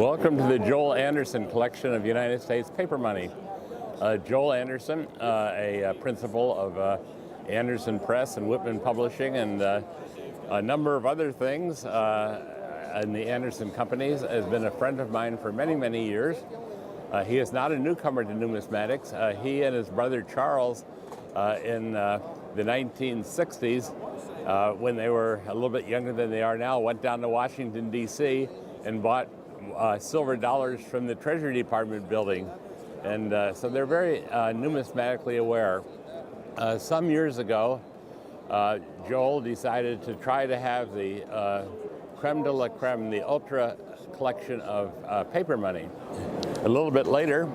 Welcome to the Joel Anderson Collection of United States paper money. Joel Anderson, a principal of Anderson Press and Whitman Publishing and a number of other things in the Anderson companies, has been a friend of mine for many, many years. He is not a newcomer to numismatics. He and his brother Charles in the 1960s, when they were a little bit younger than they are now, went down to Washington, D.C. and bought silver dollars from the Treasury Department building. And so they're very numismatically aware. Some years ago, Joel decided to try to have the creme de la creme, the ultra collection of paper money. A little bit later,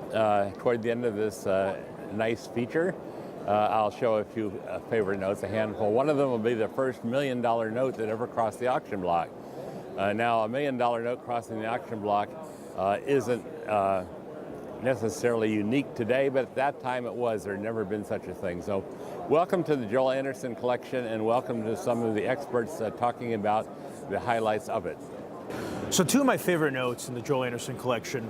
toward the end of this nice feature, I'll show a few favorite notes, a handful. One of them will be the first $1 million note that ever crossed the auction block. Now, a $1 million note crossing the auction block isn't necessarily unique today, but at that time it was. There had never been such a thing. So welcome to the Joel Anderson Collection, and welcome to some of the experts talking about the highlights of it. So two of my favorite notes in the Joel Anderson Collection.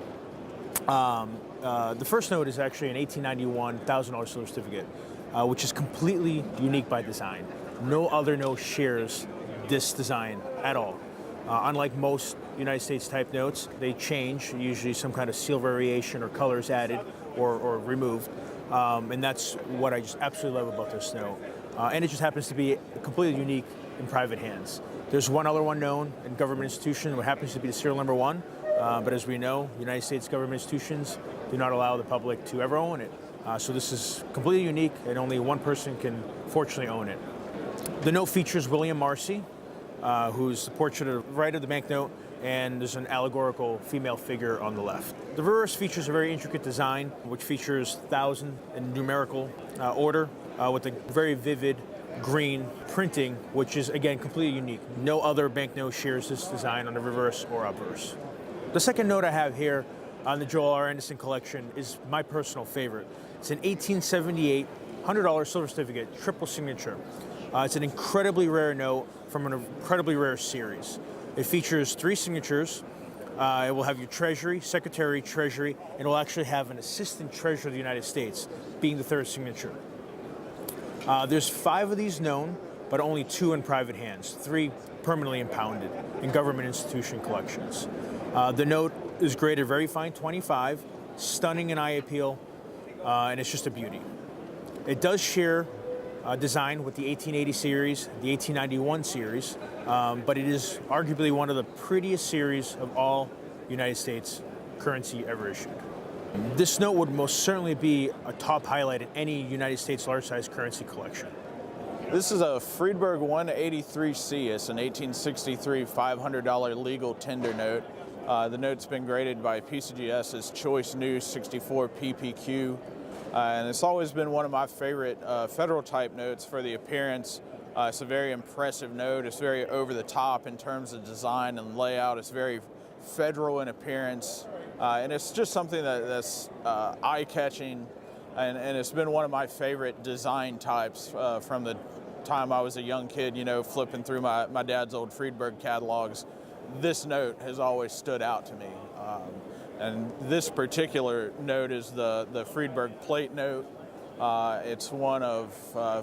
The first note is actually an 1891 $1,000 silver certificate, which is completely unique by design. No other note shares this design at all. Unlike most United States type notes, they change, usually some kind of seal variation or colors added or removed. And that's what I just absolutely love about this note. And it just happens to be completely unique in private hands. There's one other one known in government institution, what happens to be the serial number 1. But as we know, United States government institutions do not allow the public to ever own it. So this is completely unique, and only one person can fortunately own it. The note features William Marcy, who's the portrait of the right of the banknote, and there's an allegorical female figure on the left. The reverse features a very intricate design, which features 1,000 in numerical order, with a very vivid green printing, which is, again, completely unique. No other banknote shares this design on the reverse or obverse. The second note I have here on the Joel R. Anderson Collection is my personal favorite. It's an 1878 $100 silver certificate, triple signature. It's an incredibly rare note from an incredibly rare series. It features 3 signatures. It will have your Treasury, Secretary, Treasury, and it will actually have an Assistant Treasurer of the United States being the 3rd signature. There's 5 of these known, but only 2 in private hands, 3 permanently impounded in government institution collections. The note is graded very fine 25, stunning in eye appeal, and it's just a beauty. It does share design with the 1880 series, the 1891 series, but it is arguably one of the prettiest series of all United States currency ever issued. This note would most certainly be a top highlight in any United States large-size currency collection. This is a Friedberg 183C. It's an 1863 $500 legal tender note. The note's been graded by PCGS as Choice New 64 PPQ. And it's always been one of my favorite federal type notes for the appearance. It's a very impressive note. It's very over the top in terms of design and layout. It's very federal in appearance. And it's just something that's eye-catching. And it's been one of my favorite design types from the time I was a young kid, you know, flipping through my dad's old Friedberg catalogs. This note has always stood out to me. And this particular note is the Friedberg plate note. It's one of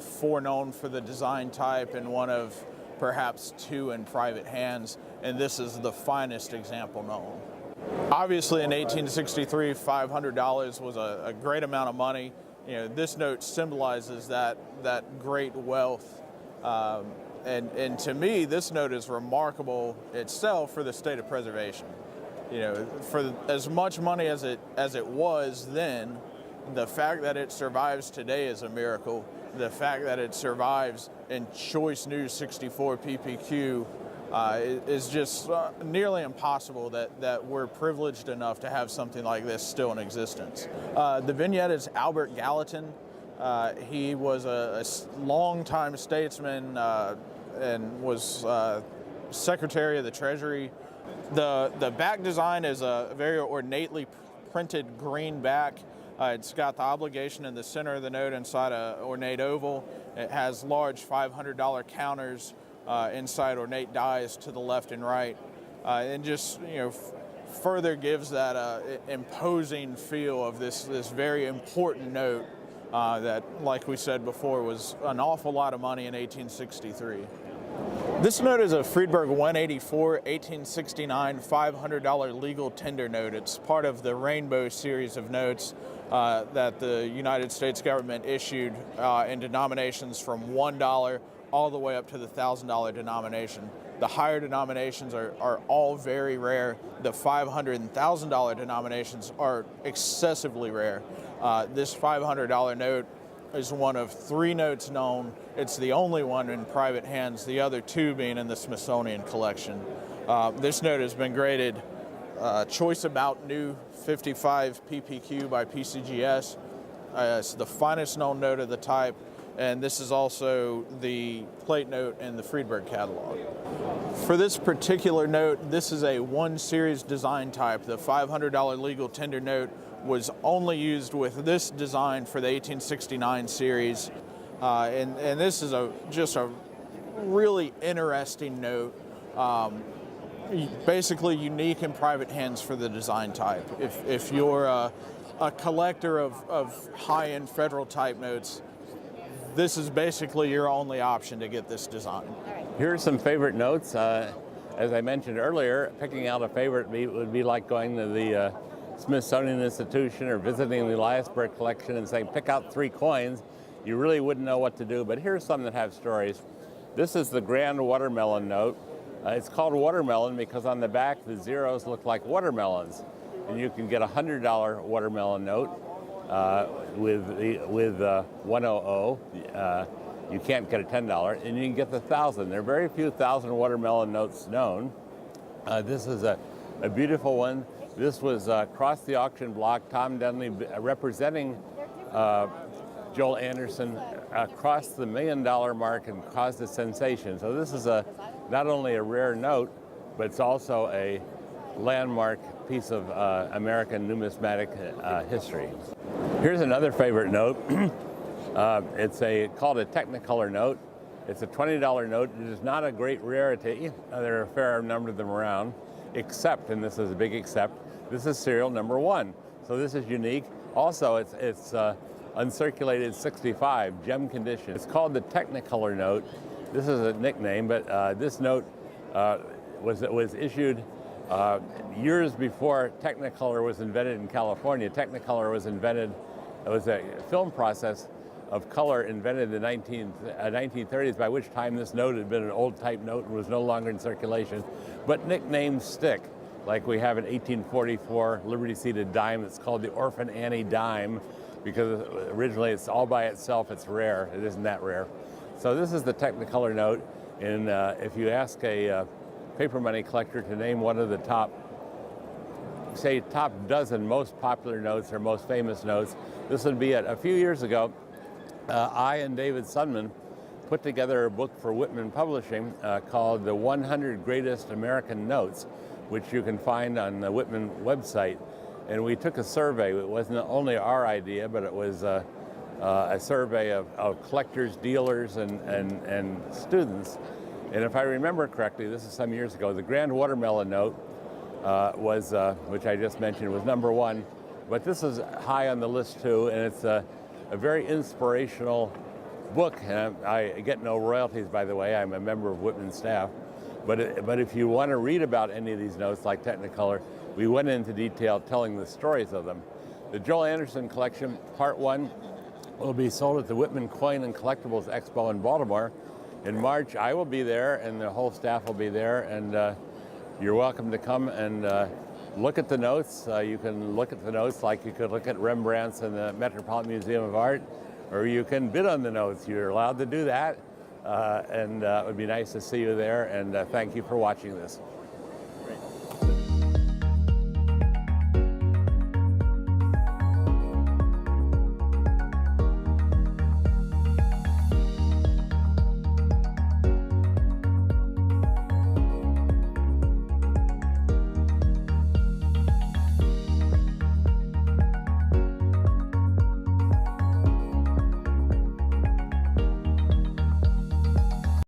4 known for the design type and one of perhaps 2 in private hands. And this is the finest example known. Obviously, in 1863, $500 was a great amount of money. You know, this note symbolizes that great wealth. And to me, this note is remarkable itself for the state of preservation. You know, for as much money as it was then, the fact that it survives today is a miracle. The fact that it survives in Choice New 64 PPQ is just nearly impossible that we're privileged enough to have something like this still in existence. The vignette is Albert Gallatin. He was a longtime statesman and was Secretary of the Treasury. The back design is a very ornately printed green back. It's got the obligation in the center of the note inside an ornate oval. It has large $500 counters inside ornate dies to the left and right. And just, you know, further gives that imposing feel of this very important note that, like we said before, was an awful lot of money in 1863. This note is a Friedberg 184 1869 $500 legal tender note. It's part of the Rainbow series of notes that the United States government issued in denominations from $1 all the way up to the $1,000 denomination. The higher denominations are all very rare. The $500 and $1,000 denominations are excessively rare. This $500 note is one of 3 notes known. It's the only one in private hands, the other 2 being in the Smithsonian collection. This note has been graded Choice About New 55 PPQ by PCGS. It's the finest known note of the type, and this is also the plate note in the Friedberg catalog. For this particular note, this is a 1 series design type. The $500 legal tender note was only used with this design for the 1869 series, and this is just a really interesting note. Basically unique in private hands for the design type. If you're a collector of high-end federal type notes, this is basically your only option to get this design. Here are some favorite notes. As I mentioned earlier, picking out a favorite would be like going to the Smithsonian Institution or visiting the Eliasberg collection and saying, pick out 3 coins. You really wouldn't know what to do, but here's some that have stories. This is the Grand Watermelon note. It's called watermelon because on the back the zeros look like watermelons, and you can get a $100 watermelon note with 100. You can't get a $10, and you can get the 1,000. There are very few 1,000 watermelon notes known. This is a beautiful one. This was across the auction block. Tom Dunley representing Joel Anderson crossed the $1 million mark and caused a sensation. So this is not only a rare note, but it's also a landmark piece of American numismatic history. Here's another favorite note. It's called a Technicolor note. It's a $20 note. It is not a great rarity. There are a fair number of them around, except, and this is a big except, this is serial number 1. So this is unique. Also, it's uncirculated 65, gem condition. It's called the Technicolor note. This is a nickname, but this note was issued years before Technicolor was invented in California. Technicolor was invented, it was a film process of color invented in the 1930s, by which time this note had been an old type note and was no longer in circulation. But nicknames stick, like we have an 1844 Liberty-seated dime that's called the Orphan Annie dime, because originally it's all by itself, it's rare. It isn't that rare. So this is the Technicolor note, and if you ask a paper money collector to name one of the top dozen most popular notes or most famous notes, this would be it. A few years ago, I and David Sundman put together a book for Whitman Publishing called The 100 Greatest American Notes, which you can find on the Whitman website. And we took a survey. It wasn't only our idea, but it was a survey of collectors, dealers, and students. And if I remember correctly, this is some years ago, the Grand Watermelon note which I just mentioned, was number 1. But this is high on the list too, and it's a very inspirational book. And I get no royalties, by the way. I'm a member of Whitman staff. But if you want to read about any of these notes, like Technicolor, we went into detail telling the stories of them. The Joel Anderson collection, Part 1, will be sold at the Whitman Coin and Collectibles Expo in Baltimore. In March, I will be there, and the whole staff will be there, and you're welcome to come and look at the notes. You can look at the notes like you could look at Rembrandt's in the Metropolitan Museum of Art, or you can bid on the notes. You're allowed to do that, and it would be nice to see you there, and thank you for watching this.